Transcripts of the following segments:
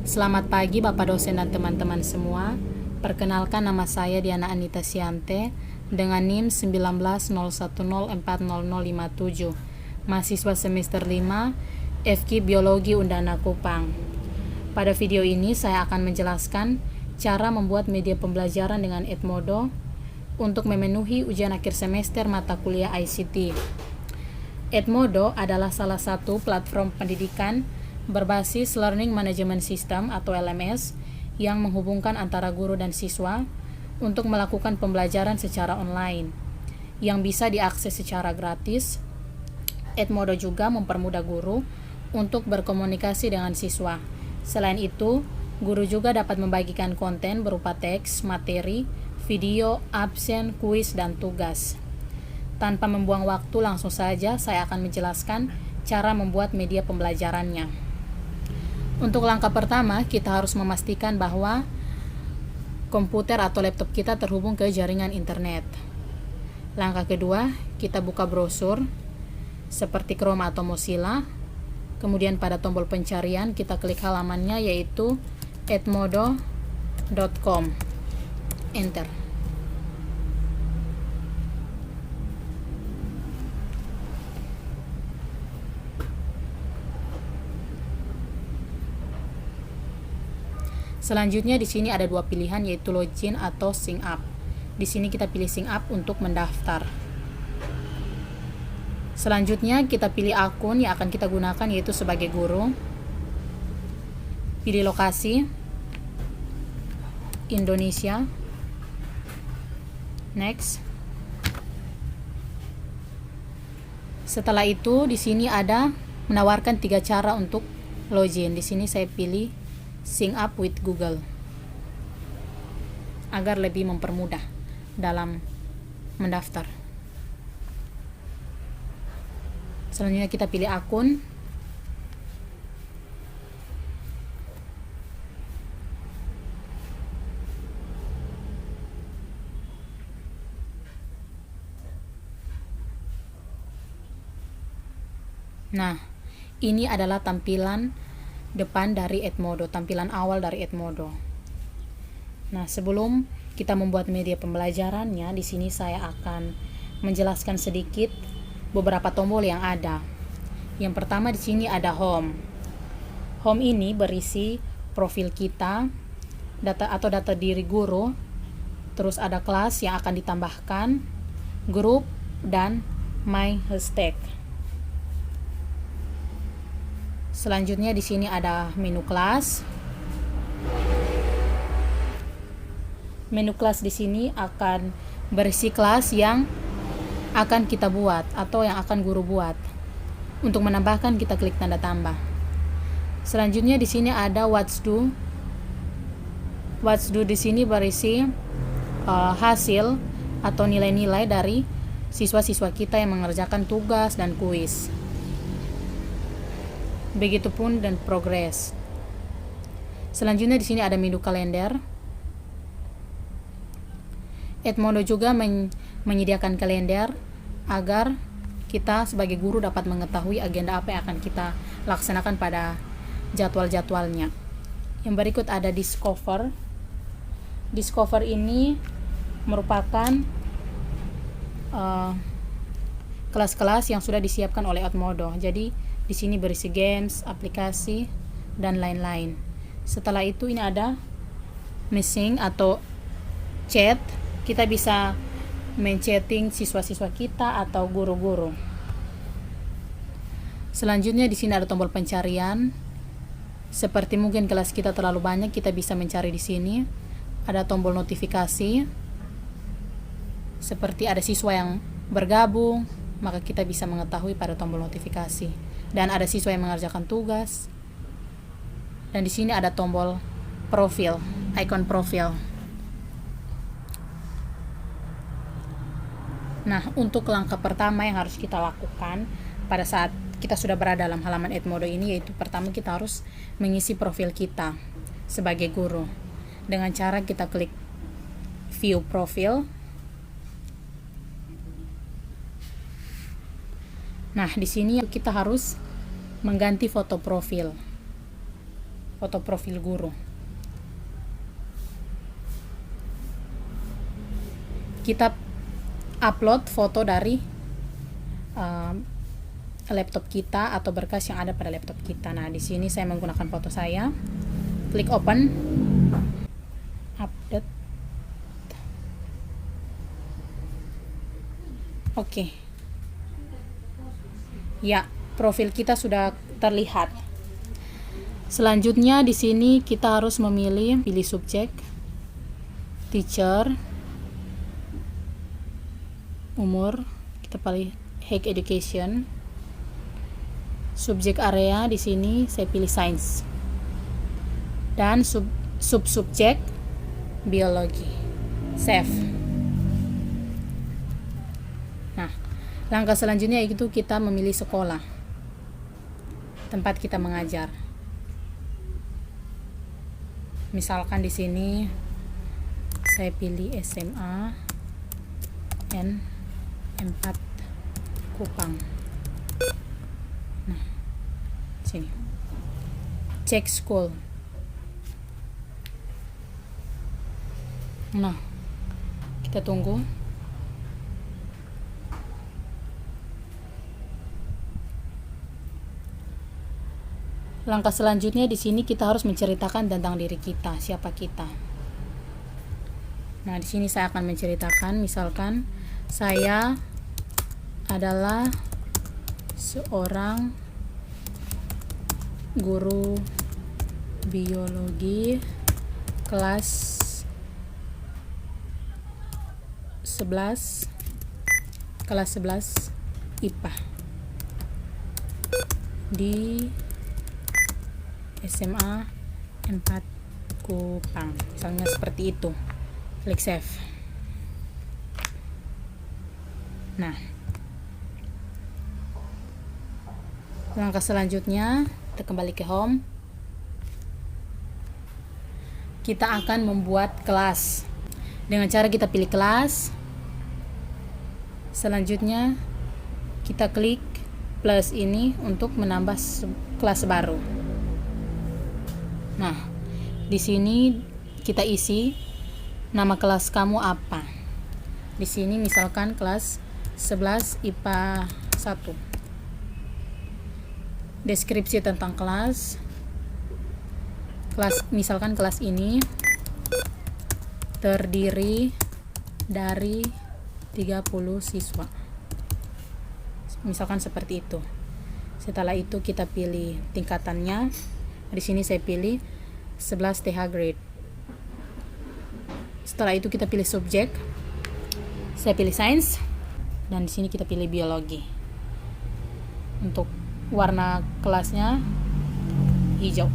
Selamat pagi Bapak dosen dan teman-teman semua. Perkenalkan, nama saya Diana Anita Siante dengan NIM 1901040057, mahasiswa semester 5 FK Biologi Undana Kupang. Pada video ini saya akan menjelaskan cara membuat media pembelajaran dengan Edmodo untuk memenuhi ujian akhir semester mata kuliah ICT. Edmodo adalah salah satu platform pendidikan berbasis Learning Management System atau LMS yang menghubungkan antara guru dan siswa untuk melakukan pembelajaran secara online yang bisa diakses secara gratis. Edmodo juga mempermudah guru untuk berkomunikasi dengan siswa. Selain itu, guru juga dapat membagikan konten berupa teks, materi, video, absen, kuis, dan tugas. Tanpa membuang waktu, langsung saja saya akan menjelaskan cara membuat media pembelajarannya. Untuk langkah pertama, kita harus memastikan bahwa komputer atau laptop kita terhubung ke jaringan internet. Langkah kedua, kita buka browser seperti Chrome atau Mozilla. Kemudian pada tombol pencarian kita klik halamannya, yaitu edmodo.com. Enter. Selanjutnya di sini ada dua pilihan, yaitu login atau sign up. Di sini kita pilih sign up untuk mendaftar. Selanjutnya kita pilih akun yang akan kita gunakan, yaitu sebagai guru. Pilih lokasi Indonesia. Next. Setelah itu di sini ada menawarkan 3 cara untuk login. Di sini saya pilih sign up with Google agar lebih mempermudah dalam mendaftar. Selanjutnya kita pilih akun. Nah, ini adalah tampilan depan dari Edmodo, tampilan awal dari Edmodo. Nah, sebelum kita membuat media pembelajarannya, di sini saya akan menjelaskan sedikit beberapa tombol yang ada. Yang pertama di sini ada home. Home ini berisi profil kita, data atau data diri guru, terus ada kelas yang akan ditambahkan, grup, dan my hashtag. Selanjutnya di sini ada menu kelas. Menu kelas di sini akan berisi kelas yang akan kita buat atau yang akan guru buat. Untuk menambahkan kita klik tanda tambah. Selanjutnya di sini ada what's do. What's do di sini berisi hasil atau nilai-nilai dari siswa-siswa kita yang mengerjakan tugas dan kuis. Begitupun dan progres. Selanjutnya di sini ada menu kalender. Edmodo juga menyediakan kalender agar kita sebagai guru dapat mengetahui agenda apa yang akan kita laksanakan pada jadwal-jadwalnya. Yang berikut ada Discover. Discover ini merupakan kelas-kelas yang sudah disiapkan oleh Edmodo. Jadi di sini berisi games, aplikasi, dan lain-lain. Setelah itu ini ada messaging atau chat. Kita bisa men-chatting siswa-siswa kita atau guru-guru. Selanjutnya di sini ada tombol pencarian. Seperti mungkin kelas kita terlalu banyak, kita bisa mencari di sini. Ada tombol notifikasi. Seperti ada siswa yang bergabung, maka kita bisa mengetahui pada tombol notifikasi. Dan ada siswa yang mengerjakan tugas. Dan di sini ada tombol profil, icon profil. Nah, untuk langkah pertama yang harus kita lakukan pada saat kita sudah berada dalam halaman Edmodo ini, yaitu pertama kita harus mengisi profil kita sebagai guru. Dengan cara kita klik view profil. Nah, di sini kita harus mengganti foto profil. foto profil guru. Kita upload foto dari laptop kita atau berkas yang ada pada laptop kita. Nah, di sini saya menggunakan foto saya. Klik open, update. Oke. Ya, profil kita sudah terlihat. Selanjutnya di sini kita harus pilih subjek, teacher, umur, kita pilih Higher Education. Subjek area di sini saya pilih Science. Dan subjek biologi. Save. Nah, langkah selanjutnya yaitu kita memilih sekolah tempat kita mengajar. Misalkan di sini saya pilih SMA N4 Kupang. Nah, sini. Check school. Nah, kita tunggu. Langkah selanjutnya di sini kita harus menceritakan tentang diri kita, siapa kita. Nah, di sini saya akan menceritakan, misalkan saya adalah seorang guru biologi kelas 11 IPA di SMA 4 Kupang, misalnya seperti itu. Klik save. Nah, langkah selanjutnya kita kembali ke home. Kita akan membuat kelas dengan cara kita pilih kelas. Selanjutnya kita klik plus ini untuk menambah kelas baru. Nah, di sini kita isi nama kelas kamu apa. Di sini misalkan kelas 11 IPA 1. Deskripsi tentang kelas. Misalkan kelas ini terdiri dari 30 siswa. Misalkan seperti itu. Setelah itu kita pilih tingkatannya. Di sini saya pilih 11 TH grade. Setelah itu kita pilih subjek. Saya pilih science dan di sini kita pilih biologi. Untuk warna kelasnya hijau.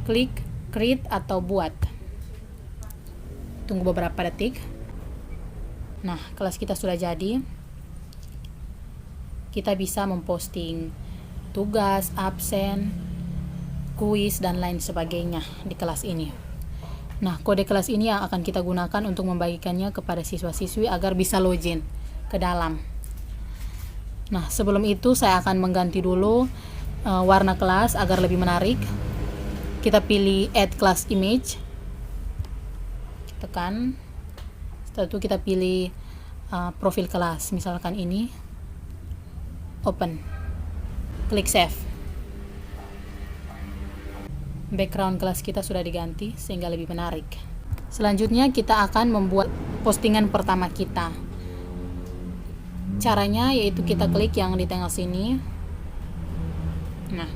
Klik create atau buat. Tunggu beberapa detik. Nah, kelas kita sudah jadi. Kita bisa memposting tugas, absen, kuis, dan lain sebagainya di kelas ini. Nah, kode kelas ini yang akan kita gunakan untuk membagikannya kepada siswa-siswi agar bisa login ke dalam. Nah, sebelum itu saya akan mengganti dulu warna kelas agar lebih menarik. Kita pilih add class image. Tekan. Setelah itu kita pilih profil kelas. Misalkan ini. Open. Klik save. Background kelas kita sudah diganti sehingga lebih menarik. Selanjutnya kita akan membuat postingan pertama kita. Caranya yaitu kita klik yang di tengah sini. Nah,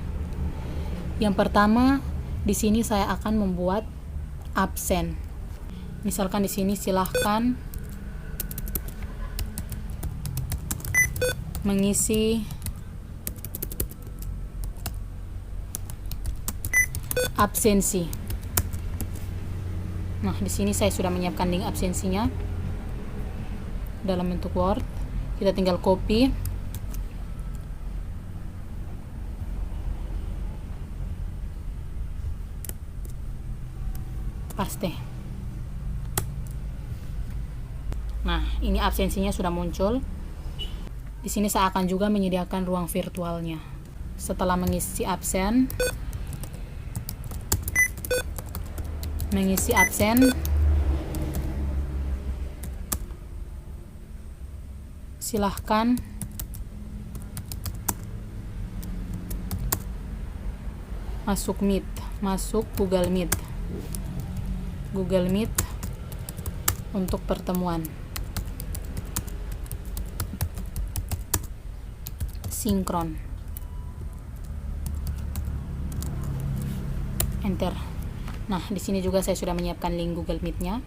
yang pertama di sini saya akan membuat absen. Misalkan di sini silahkan mengisi absensi. Nah, di sini saya sudah menyiapkan link absensinya dalam bentuk Word. Kita tinggal copy. Paste. Nah, ini absensinya sudah muncul. Di sini saya akan juga menyediakan ruang virtualnya. Setelah mengisi absen, mengisi absen, silahkan masuk Google Meet untuk pertemuan. Sinkron. Enter. Nah, di sini juga saya sudah menyiapkan link Google Meet-nya.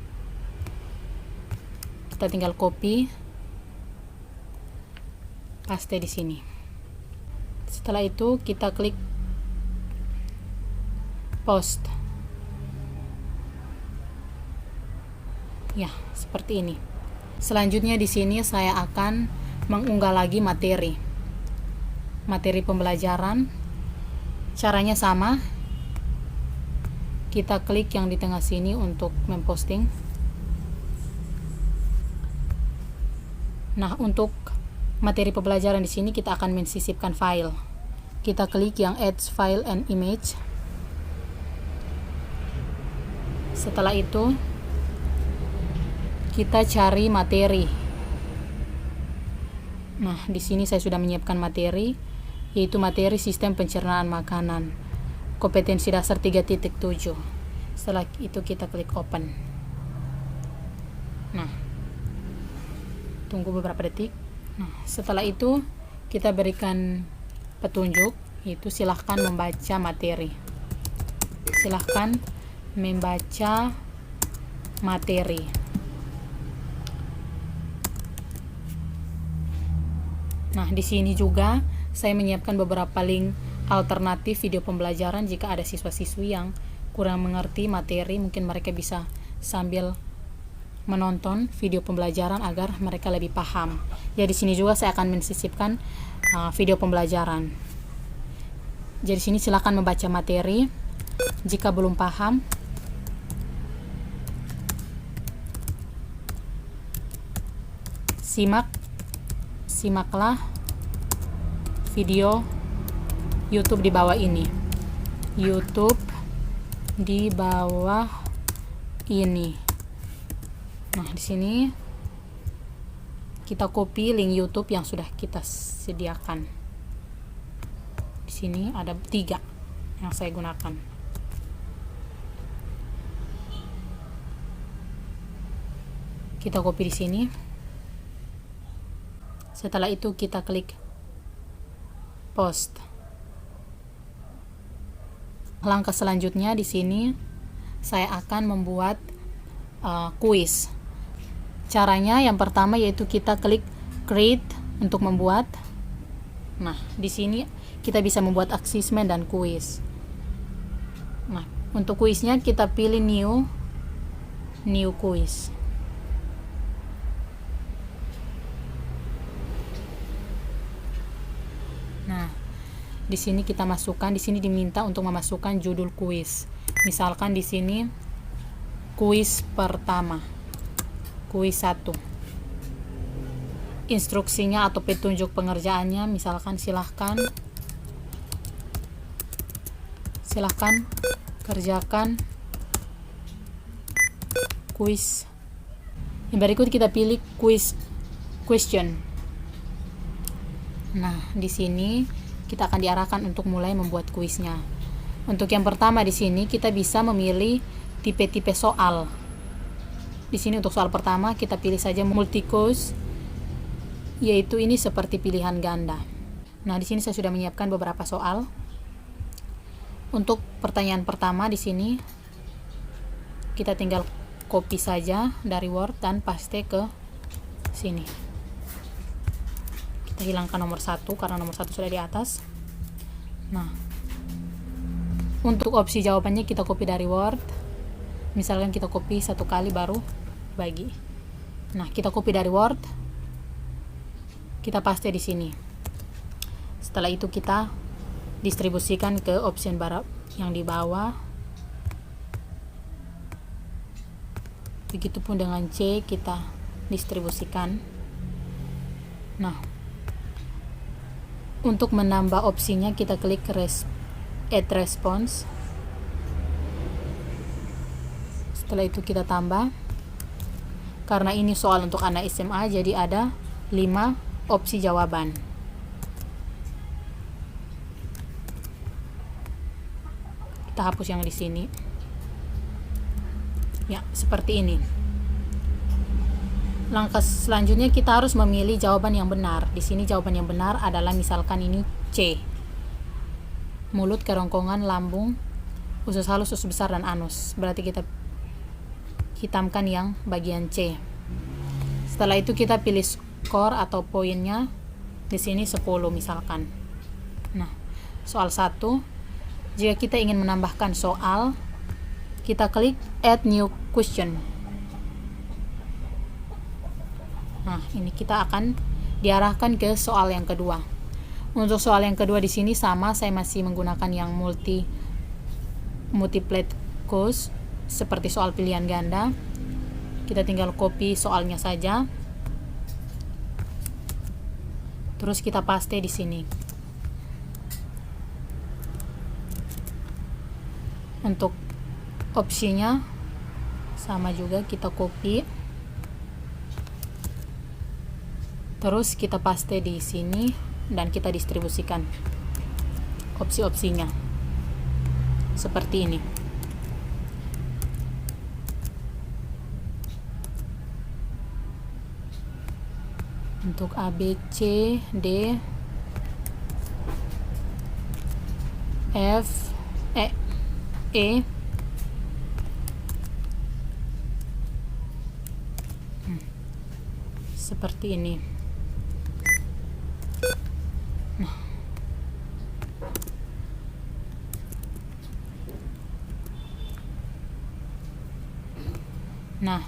Kita tinggal copy, paste di sini. Setelah itu kita klik post. Ya, seperti ini. Selanjutnya di sini saya akan mengunggah lagi materi pembelajaran. Caranya sama. Kita klik yang di tengah sini untuk memposting. Nah, untuk materi pembelajaran di sini kita akan mensisipkan file. Kita klik yang add file and image. Setelah itu kita cari materi. Nah, di sini saya sudah menyiapkan materi, yaitu materi sistem pencernaan makanan, kompetensi dasar 3.7. Setelah itu kita klik open. Nah, tunggu beberapa detik. Nah, setelah itu kita berikan petunjuk, yaitu silahkan membaca materi. Silahkan membaca materi. Nah, di sini juga saya menyiapkan beberapa link alternatif video pembelajaran jika ada siswa-siswi yang kurang mengerti materi, mungkin mereka bisa sambil menonton video pembelajaran agar mereka lebih paham. Jadi di sini juga saya akan mensisipkan video pembelajaran. Jadi di sini silakan membaca materi. Jika belum paham, simaklah video YouTube di bawah ini. Nah, di sini kita copy link YouTube yang sudah kita sediakan. Di sini ada 3 yang saya gunakan. Kita copy di sini. Setelah itu kita klik post. Langkah selanjutnya di sini saya akan membuat kuis. Caranya yang pertama yaitu kita klik create untuk membuat. Nah, di sini kita bisa membuat assessment dan kuis. Nah, untuk kuisnya kita pilih new kuis. Nah, di sini kita masukkan, di sini diminta untuk memasukkan judul kuis. Misalkan di sini kuis pertama, kuis 1. Instruksinya atau petunjuk pengerjaannya, misalkan silahkan kerjakan kuis. Yang berikut kita pilih question. Nah, di sini kita akan diarahkan untuk mulai membuat kuisnya. Untuk yang pertama di sini kita bisa memilih tipe-tipe soal. Di sini untuk soal pertama kita pilih saja multi choice, yaitu ini seperti pilihan ganda. Nah, di sini saya sudah menyiapkan beberapa soal. Untuk pertanyaan pertama di sini kita tinggal copy saja dari Word dan paste ke sini. Kita hilangkan nomor 1 karena nomor 1 sudah di atas. Nah, untuk opsi jawabannya kita copy dari Word. Misalkan kita copy 1 kali baru bagi. Nah, kita copy dari Word, kita paste di sini. Setelah itu kita distribusikan ke option barat yang di bawah. Begitupun dengan C, kita distribusikan. Nah, untuk menambah opsinya kita klik add response. Setelah itu kita tambah. Karena ini soal untuk anak SMA, jadi ada 5 opsi jawaban. Kita hapus yang di sini. Ya, seperti ini. Langkah selanjutnya kita harus memilih jawaban yang benar. Di sini jawaban yang benar adalah misalkan ini C. Mulut, kerongkongan, lambung, usus halus, usus besar, dan anus. Berarti kita hitamkan yang bagian C. Setelah itu kita pilih skor atau poinnya. Di sini 10 misalkan. Nah, soal 1. Jika kita ingin menambahkan soal, kita klik add new question. Nah, ini kita akan diarahkan ke soal yang kedua. Untuk soal yang kedua di sini sama, saya masih menggunakan yang multiple choice seperti soal pilihan ganda. Kita tinggal copy soalnya saja. Terus kita paste di sini. Untuk opsinya sama juga, kita copy. Terus kita paste di sini dan kita distribusikan opsi-opsinya seperti ini. Untuk A, B, C, D, F, E, seperti ini. Nah,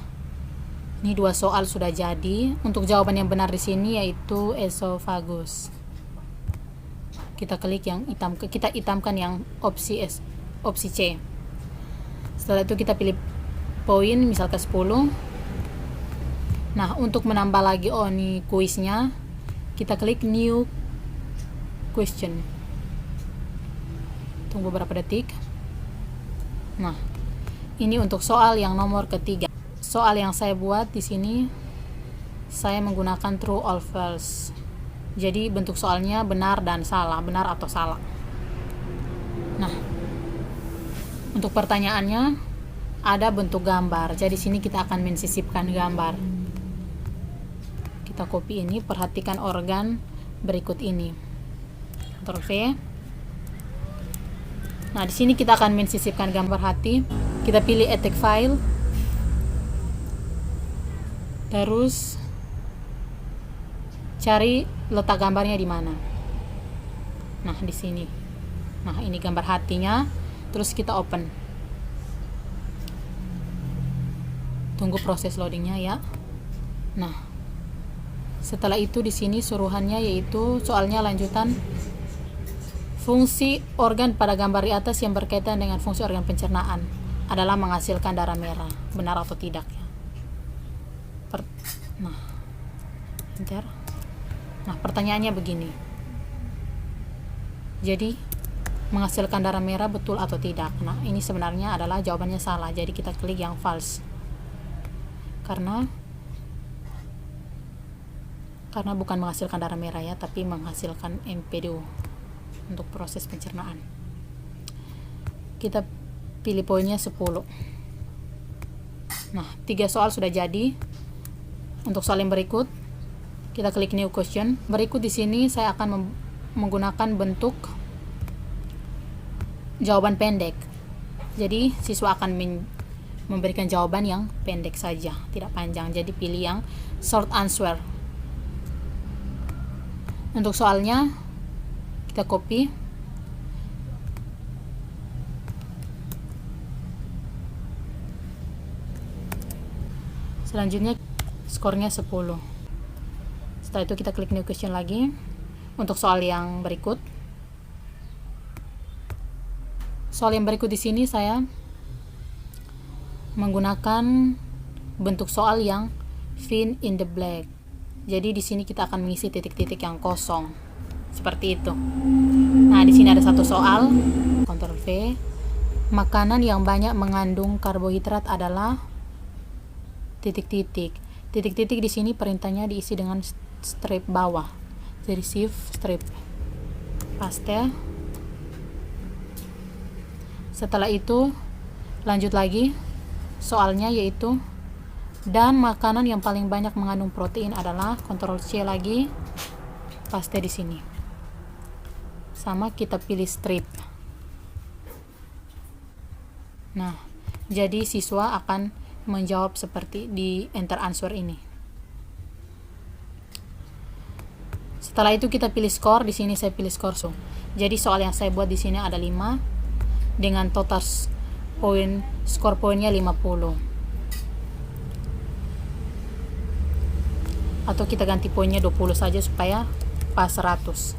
ini 2 soal sudah jadi. Untuk jawaban yang benar di sini yaitu esophagus. Kita klik yang kita hitamkan yang opsi C. Setelah itu kita pilih poin, misalkan 10. Nah, untuk menambah lagi ini kuisnya, kita klik new question. Tunggu beberapa detik. Nah, ini untuk soal yang nomor ketiga. Soal yang saya buat di sini, saya menggunakan true or false. Jadi bentuk soalnya benar dan salah, benar atau salah. Nah, untuk pertanyaannya ada bentuk gambar. Jadi sini kita akan mensisipkan gambar. Kita copy ini, perhatikan organ berikut ini. Ctrl V. Nah, di sini kita akan mensisipkan gambar hati. Kita pilih edit file. Terus cari letak gambarnya di mana. Nah, di sini. Nah, ini gambar hatinya. Terus kita open. Tunggu proses loadingnya ya. Nah, setelah itu di sini suruhannya yaitu soalnya lanjutan fungsi organ pada gambar di atas yang berkaitan dengan fungsi organ pencernaan adalah menghasilkan darah merah. Benar atau tidak ya? Nah, enter. Nah, pertanyaannya begini. Jadi, menghasilkan darah merah betul atau tidak? Nah, ini sebenarnya adalah jawabannya salah. Jadi kita klik yang false. Karena bukan menghasilkan darah merah ya, tapi menghasilkan empedu untuk proses pencernaan. Kita pilih poinnya 10. Nah, 3 soal sudah jadi. Untuk soal yang berikut, kita klik new question. Berikut di sini saya akan menggunakan bentuk jawaban pendek. Jadi siswa akan memberikan jawaban yang pendek saja, tidak panjang. Jadi pilih yang short answer. Untuk soalnya kita copy. Selanjutnya skornya 10. Setelah itu kita klik new question lagi. Untuk soal yang berikut, di sini saya menggunakan bentuk soal yang fill in the blank. Jadi di sini kita akan mengisi titik-titik yang kosong seperti itu. Nah, di sini ada 1 soal. Ctrl V. Makanan yang banyak mengandung karbohidrat adalah titik-titik. Titik-titik di sini perintahnya diisi dengan strip bawah. Jadi shift strip. Paste. Setelah itu lanjut lagi soalnya, yaitu dan makanan yang paling banyak mengandung protein adalah, Ctrl C lagi, paste di sini. Sama kita pilih strip. Nah, jadi siswa akan menjawab seperti di enter answer ini. Setelah itu kita pilih skor. Di sini saya pilih skor. Jadi soal yang saya buat di sini ada 5 dengan total poin, skor poinnya 50. Atau kita ganti poinnya 20 saja supaya pas 100.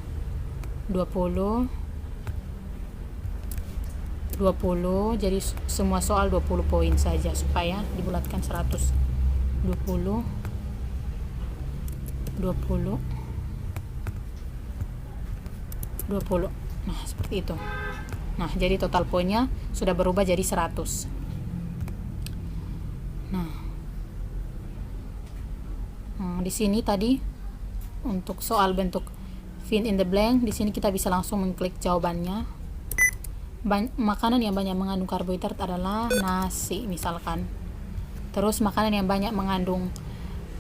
20, jadi semua soal 20 poin saja supaya dibulatkan 100. 20, 20, 20. Nah, seperti itu. Nah, jadi total poinnya sudah berubah jadi 100. Nah, di sini tadi untuk soal bentuk fill in the blank, di sini kita bisa langsung mengklik jawabannya. Makanan yang banyak mengandung karbohidrat adalah nasi misalkan. Terus makanan yang banyak mengandung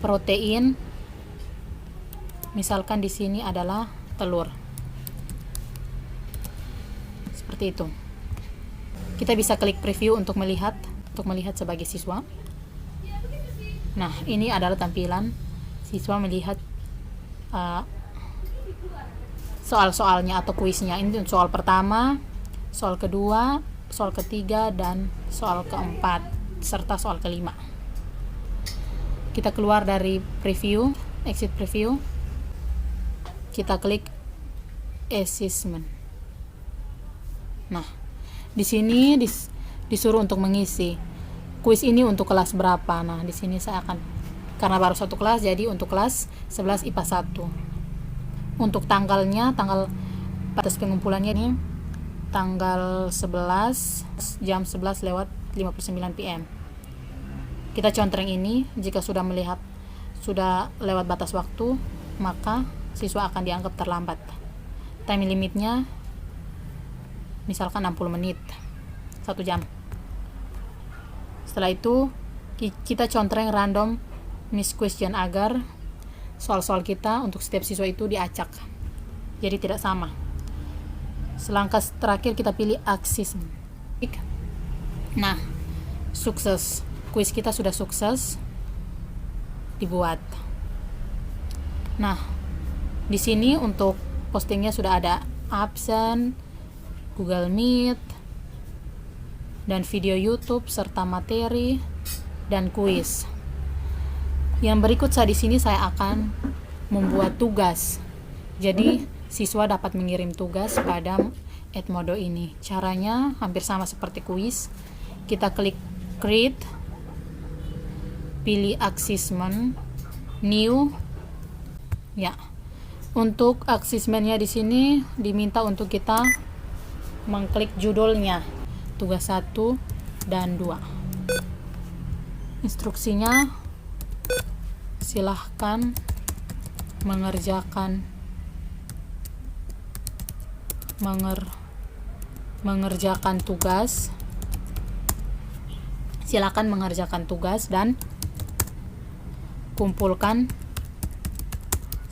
protein misalkan di sini adalah telur. Seperti itu. Kita bisa klik preview untuk melihat sebagai siswa. Nah, ini adalah tampilan siswa melihat soal-soalnya atau kuisnya. Ini soal pertama, soal kedua, soal ketiga, dan soal keempat, serta soal kelima. Kita keluar dari preview, exit preview. Kita klik assessment. Nah, di sini disuruh untuk mengisi kuis ini untuk kelas berapa. Nah, di sini saya akan, karena baru satu kelas, jadi untuk kelas 11 IPA 1. Untuk tanggalnya, tanggal batas pengumpulannya ini tanggal 11 jam 11:59 PM. Kita contreng ini. Jika sudah lewat batas waktu, maka siswa akan dianggap terlambat. Time limitnya misalkan 60 menit, 1 jam. Setelah itu kita contreng random miss question agar soal-soal kita untuk setiap siswa itu diacak, jadi tidak sama. Selangkah terakhir kita pilih aksis. Nah, sukses. Kuis kita sudah sukses dibuat. Nah, di sini untuk postingnya sudah ada absen, Google Meet, dan video YouTube serta materi dan kuis. Yang berikut di sini saya akan membuat tugas. Jadi siswa dapat mengirim tugas pada Edmodo ini. Caranya hampir sama seperti kuis. Kita klik create, pilih assessment, new. Ya. Untuk assessmentnya di sini diminta untuk kita mengklik judulnya, tugas 1 dan 2. Instruksinya, silahkan mengerjakan tugas. Silakan mengerjakan tugas dan kumpulkan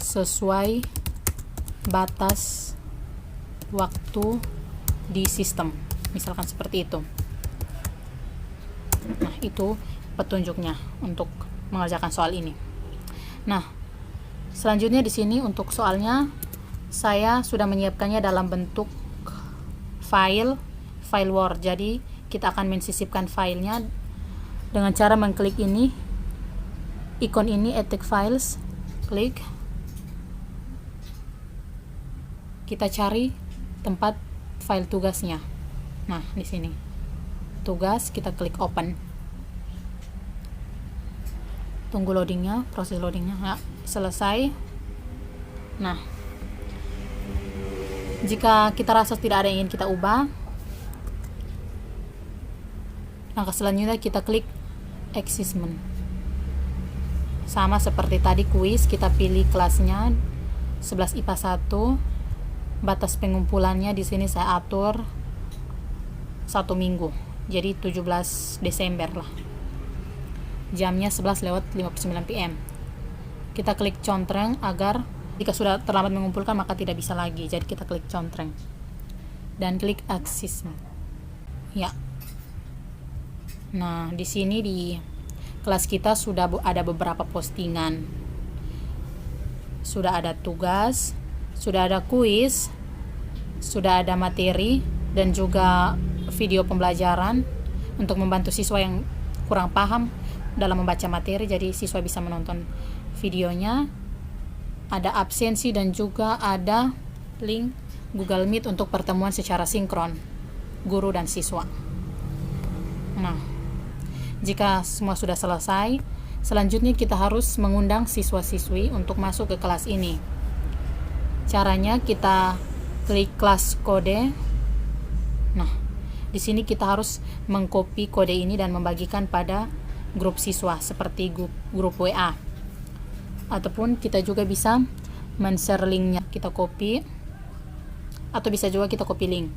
sesuai batas waktu di sistem. Misalkan seperti itu. Nah, itu petunjuknya untuk mengerjakan soal ini. Nah, selanjutnya di sini untuk soalnya saya sudah menyiapkannya dalam bentuk file Word. Jadi kita akan mensisipkan filenya dengan cara mengklik ini, ikon ini, edit files, klik. Kita cari tempat file tugasnya. Nah, di sini tugas, kita klik open. Tunggu loadingnya, proses loadingnya. Nah, selesai. Nah, jika kita rasa tidak ada yang ingin kita ubah, Langkah selanjutnya kita klik assessment. Sama seperti tadi kuis, kita pilih kelasnya 11 IPA 1. Batas pengumpulannya di sini saya atur 1 minggu. Jadi 17 Desember lah. Jamnya 11:59 PM. Kita klik contreng agar jika sudah terlambat mengumpulkan maka tidak bisa lagi. Jadi kita klik contreng dan klik assessment. Ya. Nah, di sini di kelas kita sudah ada beberapa postingan. Sudah ada tugas, sudah ada kuis, sudah ada materi dan juga video pembelajaran untuk membantu siswa yang kurang paham dalam membaca materi, jadi siswa bisa menonton videonya. Ada absensi dan juga ada link Google Meet untuk pertemuan secara sinkron guru dan siswa. Nah, jika semua sudah selesai, selanjutnya kita harus mengundang siswa-siswi untuk masuk ke kelas ini. Caranya kita klik kelas kode. Nah, di sini kita harus mengcopy kode ini dan membagikan pada grup siswa seperti grup WA. Ataupun kita juga bisa men-share linknya. Kita copy atau bisa juga kita copy link.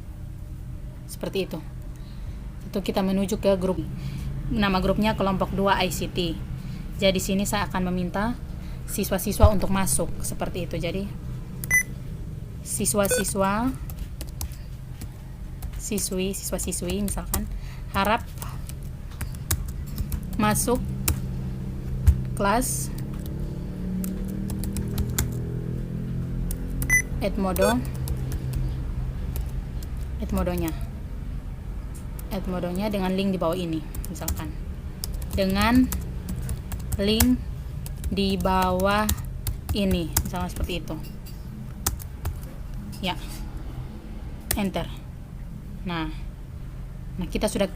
Seperti itu. Itu kita menuju ke grup. Nama grupnya kelompok 2 ICT. Jadi sini saya akan meminta siswa-siswa untuk masuk seperti itu. Jadi siswa-siswi misalkan harap masuk kelas Edmodonya dengan link di bawah ini, misalkan dengan link di bawah ini, misalnya seperti itu ya, enter. Nah kita sudah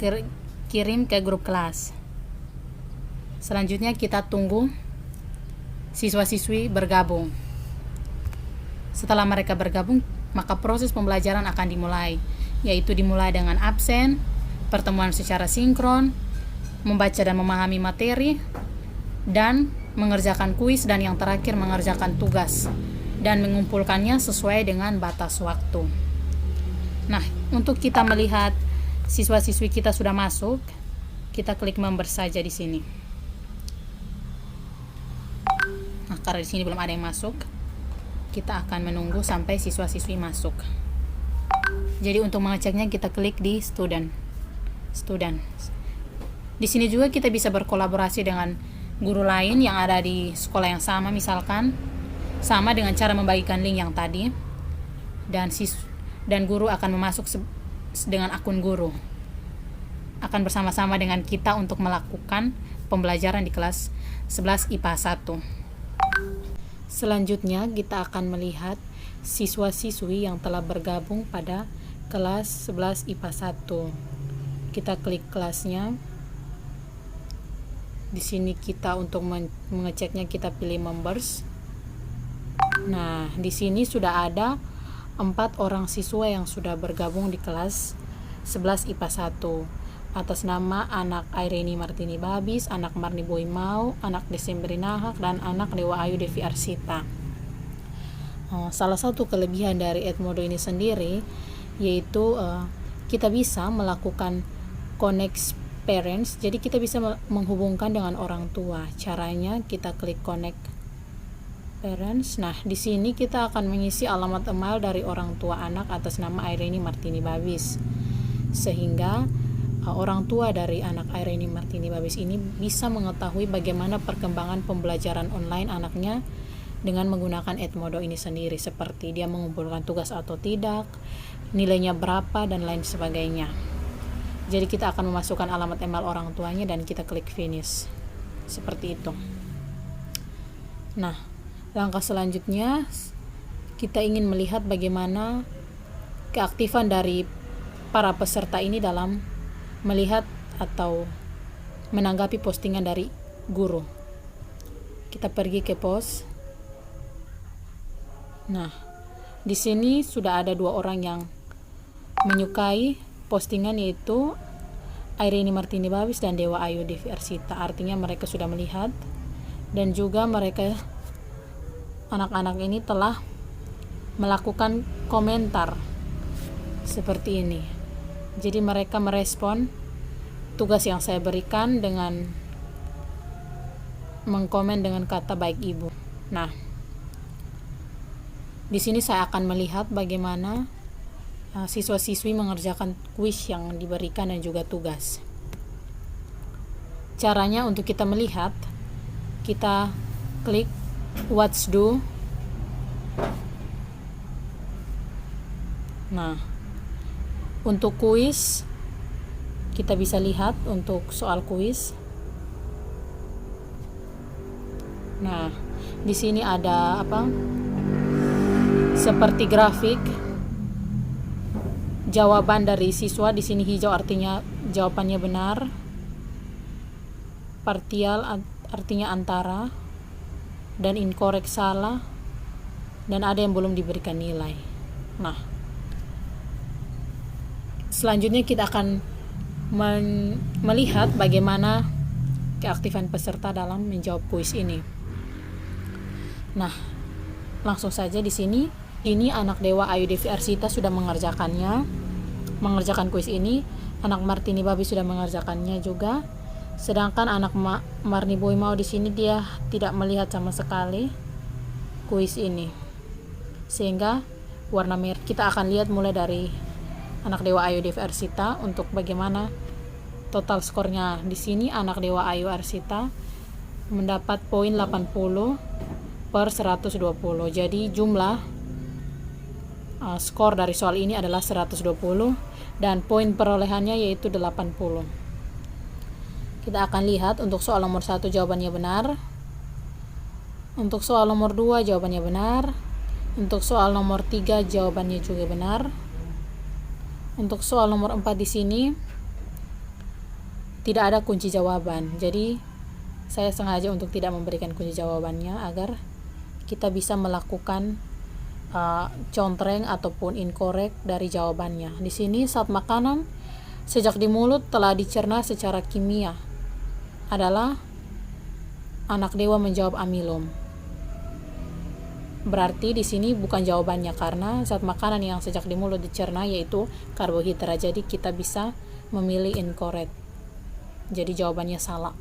kirim ke grup kelas. Selanjutnya kita tunggu siswa-siswi bergabung. Setelah mereka bergabung, maka proses pembelajaran akan dimulai, yaitu dimulai dengan absen, pertemuan secara sinkron, membaca dan memahami materi, dan mengerjakan kuis, dan yang terakhir mengerjakan tugas dan mengumpulkannya sesuai dengan batas waktu. Nah, untuk kita melihat siswa-siswi kita sudah masuk, kita klik member saja di sini. Nah, karena di sini belum ada yang masuk, kita akan menunggu sampai siswa-siswi masuk. Jadi untuk mengeceknya kita klik di student. Di sini juga kita bisa berkolaborasi dengan guru lain yang ada di sekolah yang sama, misalkan sama dengan cara membagikan link yang tadi, dan guru akan masuk dengan akun guru, akan bersama-sama dengan kita untuk melakukan pembelajaran di kelas 11 IPA 1. Selanjutnya kita akan melihat siswa-siswi yang telah bergabung pada kelas 11 IPA 1. Kita klik kelasnya. Di sini kita untuk mengeceknya kita pilih members. Nah, di sini sudah ada 4 orang siswa yang sudah bergabung di kelas 11 IPA 1 atas nama anak Aireni Martini Babis, anak Marni Boimau, anak Desembri Nahak, dan anak Dewa Ayu Devi Arsita. Salah satu kelebihan dari Edmodo ini sendiri yaitu kita bisa melakukan connect parents, jadi kita bisa menghubungkan dengan orang tua. Caranya kita klik connect parents. Nah, di sini kita akan mengisi alamat email dari orang tua anak atas nama Aireni Martini Babis, sehingga orang tua dari anak Aireni Martini Babis ini bisa mengetahui bagaimana perkembangan pembelajaran online anaknya dengan menggunakan Edmodo ini sendiri, seperti dia mengumpulkan tugas atau tidak, nilainya berapa, dan lain sebagainya. Jadi kita akan memasukkan alamat email orang tuanya dan kita klik finish seperti itu. Nah, langkah selanjutnya kita ingin melihat bagaimana keaktifan dari para peserta ini dalam melihat atau menanggapi postingan dari guru. Kita pergi ke post. Nah, di sini sudah ada 2 orang yang menyukai postingan, yaitu Airini Martini Babis dan Dewa Ayu Devi Arsita. Artinya mereka sudah melihat, dan juga mereka anak-anak ini telah melakukan komentar seperti ini. Jadi mereka merespon tugas yang saya berikan dengan mengkomen dengan kata baik ibu. Nah, di sini saya akan melihat bagaimana siswa-siswi mengerjakan kuis yang diberikan dan juga tugas. Caranya untuk kita melihat, kita klik What's Do. Nah, untuk kuis kita bisa lihat untuk soal kuis. Nah, di sini ada seperti grafik jawaban dari siswa. Di sini hijau artinya jawabannya benar, partial artinya antara, dan incorrect salah, dan ada yang belum diberikan nilai. Nah, selanjutnya kita akan melihat bagaimana keaktifan peserta dalam menjawab kuis ini. Nah, langsung saja di sini. Ini anak Dewa Ayu Devi Arsita sudah mengerjakan kuis ini. Anak Martini Babi sudah mengerjakannya juga. Sedangkan anak Marni Boy Mau di sini dia tidak melihat sama sekali kuis ini. Sehingga warna merah kita akan lihat mulai dari anak Dewa Ayu Devi Arsita untuk bagaimana total skornya. Di sini anak Dewa Ayu Arsita mendapat poin 80 per 120. Jadi jumlah skor dari soal ini adalah 120 dan poin perolehannya yaitu 80. Kita akan lihat untuk soal nomor 1 jawabannya benar. Untuk soal nomor 2 jawabannya benar. Untuk soal nomor 3 jawabannya juga benar. Untuk soal nomor 4 di sini tidak ada kunci jawaban. Jadi saya sengaja untuk tidak memberikan kunci jawabannya agar kita bisa melakukan contreng ataupun incorrect dari jawabannya. Di sini zat makanan sejak di mulut telah dicerna secara kimia adalah anak Dewa menjawab amilum. Berarti di sini bukan jawabannya karena zat makanan yang sejak di mulut dicerna yaitu karbohidrat. Jadi kita bisa memilih incorrect. Jadi jawabannya salah.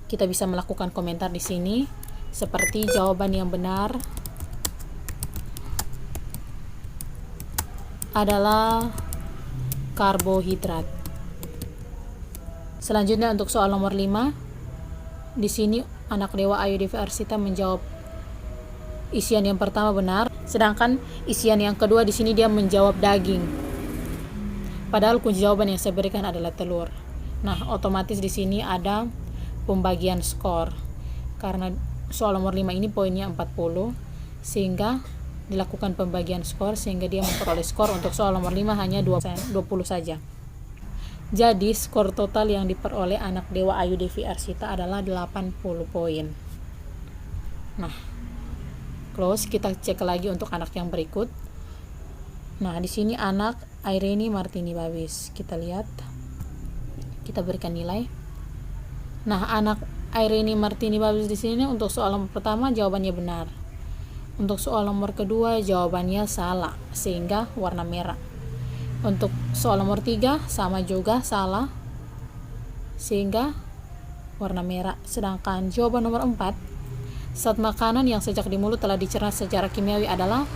Kita bisa melakukan komentar di sini seperti jawaban yang benar adalah karbohidrat. Selanjutnya untuk soal nomor 5. Di sini anak Dewa Ayu Devi Arsita menjawab isian yang pertama benar, sedangkan isian yang kedua di sini dia menjawab daging. Padahal kunci jawaban yang saya berikan adalah telur. Nah, otomatis di sini ada pembagian skor. Karena soal nomor 5 ini poinnya 40, sehingga dilakukan pembagian skor sehingga dia memperoleh skor untuk soal nomor 5 hanya 20 saja. Jadi skor total yang diperoleh anak Dewa Ayu Devi Arsita adalah 80 poin. Nah, close. Kita cek lagi untuk anak yang berikut. Nah, di sini anak Airini Martini Babis. Kita lihat. Kita berikan nilai. Nah, anak Airini Martini Babis di sini untuk soal nomor pertama jawabannya benar. Untuk soal nomor kedua jawabannya salah sehingga warna merah. Untuk soal nomor 3 sama juga salah sehingga warna merah. Sedangkan jawaban nomor 4, zat makanan yang sejak di mulut telah dicerna secara kimiawi adalah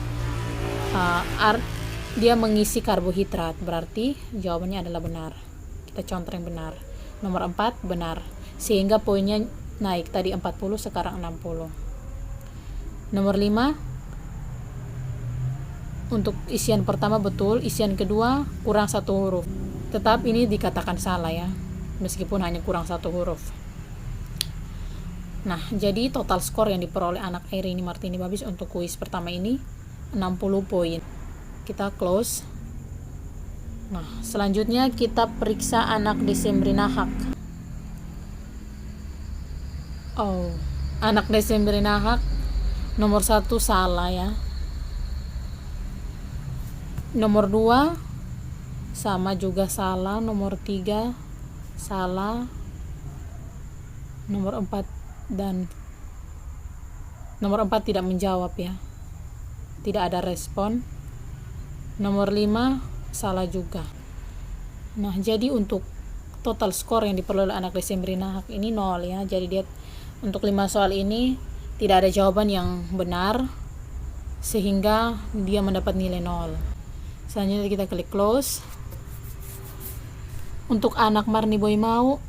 dia mengisi karbohidrat. Berarti jawabannya adalah benar. Kita contreng benar. Nomor 4 benar. Sehingga poinnya naik tadi 40 sekarang 60. Nomor 5, untuk isian pertama betul, isian kedua kurang 1 huruf. Tetap ini dikatakan salah ya, meskipun hanya kurang 1 huruf. Nah, jadi total skor yang diperoleh anak Airini Martini Babis untuk kuis pertama ini 60 poin. Kita close. Nah, selanjutnya kita periksa anak Desembrina Hak. Anak Desembrina Hak nomor 1 salah ya. Nomor 2 sama juga salah. Nomor 3 salah. Nomor 4 dan nomor 4 tidak menjawab ya, tidak ada respon. Nomor 5 salah juga. Nah, jadi untuk total skor yang diperoleh oleh anak Desember Nahak ini 0 ya. Jadi dia untuk 5 soal ini tidak ada jawaban yang benar, sehingga dia mendapat nilai 0. Selanjutnya kita klik close. Untuk anak Marni Boy Mau,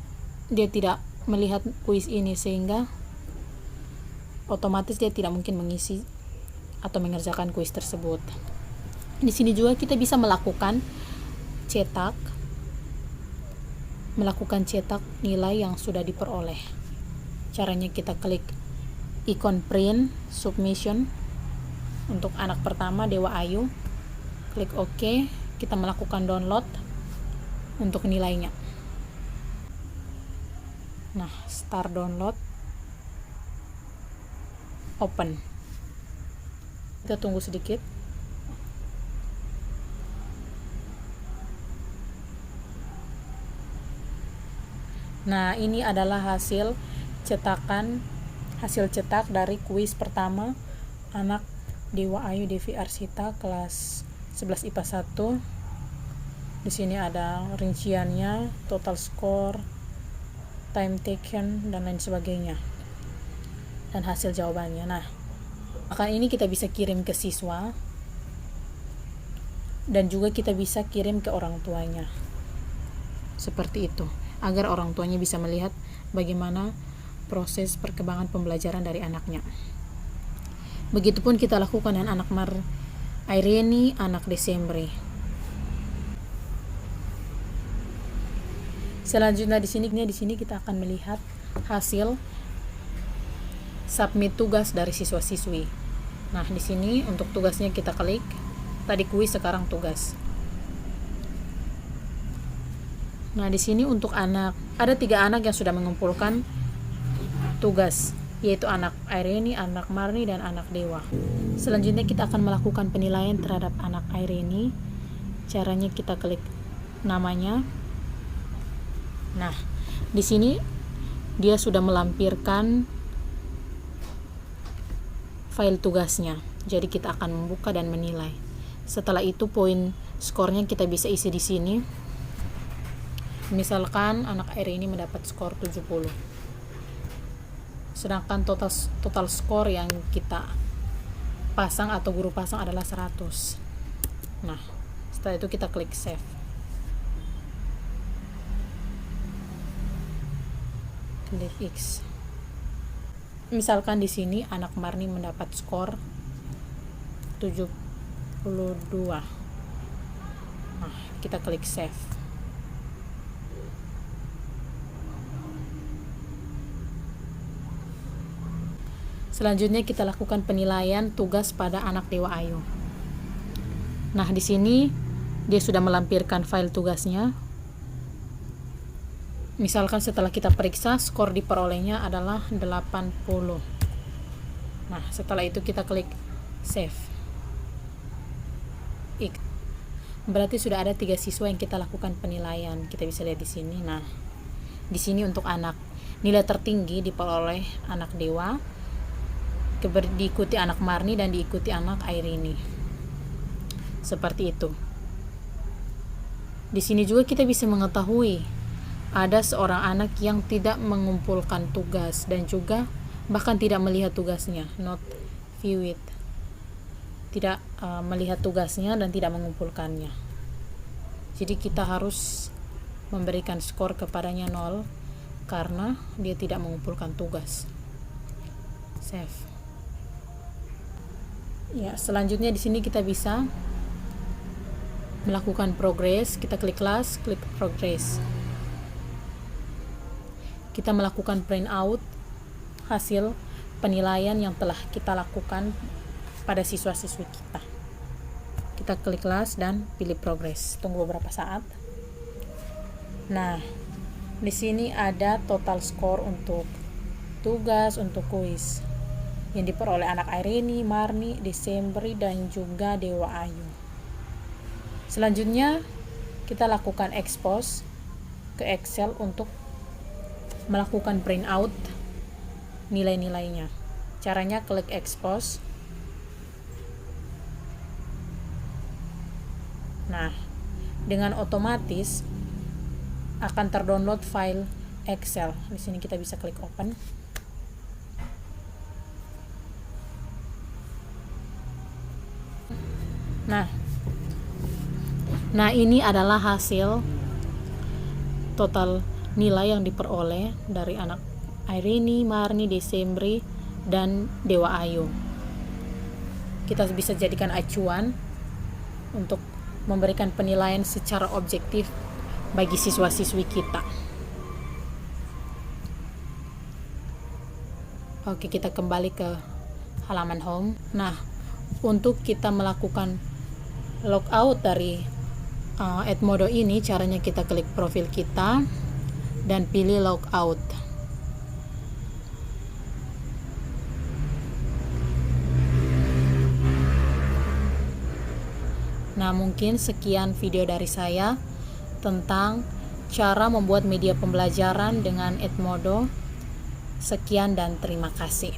dia tidak melihat kuis ini, sehingga otomatis dia tidak mungkin mengisi atau mengerjakan kuis tersebut. Di sini juga kita bisa melakukan cetak nilai yang sudah diperoleh. Caranya kita klik ikon print submission untuk anak pertama Dewa Ayu, klik OK, kita melakukan download untuk nilainya. Nah, start download, open. Kita tunggu sedikit. Nah, ini adalah hasil cetak dari kuis pertama anak Dewa Ayu Devi Arsita kelas 11 IPA 1. Di sini ada rinciannya, total score, time taken, dan lain sebagainya, dan hasil jawabannya. Nah, maka ini kita bisa kirim ke siswa, dan juga kita bisa kirim ke orang tuanya, seperti itu, agar orang tuanya bisa melihat bagaimana proses perkembangan pembelajaran dari anaknya. Begitupun kita lakukan dengan anak Irene, anak Desember. Selanjutnya di sini kita akan melihat hasil submit tugas dari siswa-siswi. Nah, di sini untuk tugasnya kita klik. Tadi kuis, sekarang tugas. Nah, di sini untuk anak, ada 3 anak yang sudah mengumpulkan tugas, yaitu anak Irene, anak Marni, dan anak Dewa. Selanjutnya kita akan melakukan penilaian terhadap anak Irene. Caranya kita klik namanya. Nah, di sini dia sudah melampirkan file tugasnya. Jadi kita akan membuka dan menilai. Setelah itu poin skornya kita bisa isi di sini. Misalkan anak Irene mendapat skor 70. Sedangkan total skor yang kita pasang atau guru pasang adalah 100. Nah, setelah itu kita klik save. Klik X. Misalkan di sini anak Marni mendapat skor 72. Nah, kita klik save. Selanjutnya kita lakukan penilaian tugas pada anak Dewa Ayu. Nah, di sini dia sudah melampirkan file tugasnya. Misalkan setelah kita periksa, skor diperolehnya adalah 80. Nah, setelah itu kita klik save. Berarti sudah ada 3 siswa yang kita lakukan penilaian. Kita bisa lihat di sini. Nah, di sini untuk anak, nilai tertinggi diperoleh anak Dewa, diikuti anak Marni, dan diikuti anak Irene. Seperti itu. Di sini juga kita bisa mengetahui ada seorang anak yang tidak mengumpulkan tugas dan juga bahkan tidak melihat tugasnya, not view it, tidak melihat tugasnya dan tidak mengumpulkannya. Jadi kita harus memberikan skor kepadanya 0 karena dia tidak mengumpulkan tugas. Save. Ya, selanjutnya di sini kita bisa melakukan progress. Kita klik kelas, klik progress. Kita melakukan print out hasil penilaian yang telah kita lakukan pada siswa-siswi kita. Kita klik kelas dan pilih progress. Tunggu beberapa saat. Nah, di sini ada total skor untuk tugas, untuk kuis yang diperoleh anak Irene, Marni, Desember, dan juga Dewa Ayu. Selanjutnya kita lakukan expose ke Excel untuk melakukan print out nilai-nilainya. Caranya klik expose. Nah, dengan otomatis akan terdownload file Excel. Di sini kita bisa klik open. Nah, ini adalah hasil total nilai yang diperoleh dari anak Airini, Marni, Desembri, dan Dewa Ayu. Kita bisa jadikan acuan untuk memberikan penilaian secara objektif bagi siswa-siswi kita. Oke, kita kembali ke halaman home. Nah, untuk kita melakukan logout dari Edmodo ini, caranya kita klik profil kita dan pilih logout. Nah, mungkin sekian video dari saya tentang cara membuat media pembelajaran dengan Edmodo. Sekian dan terima kasih.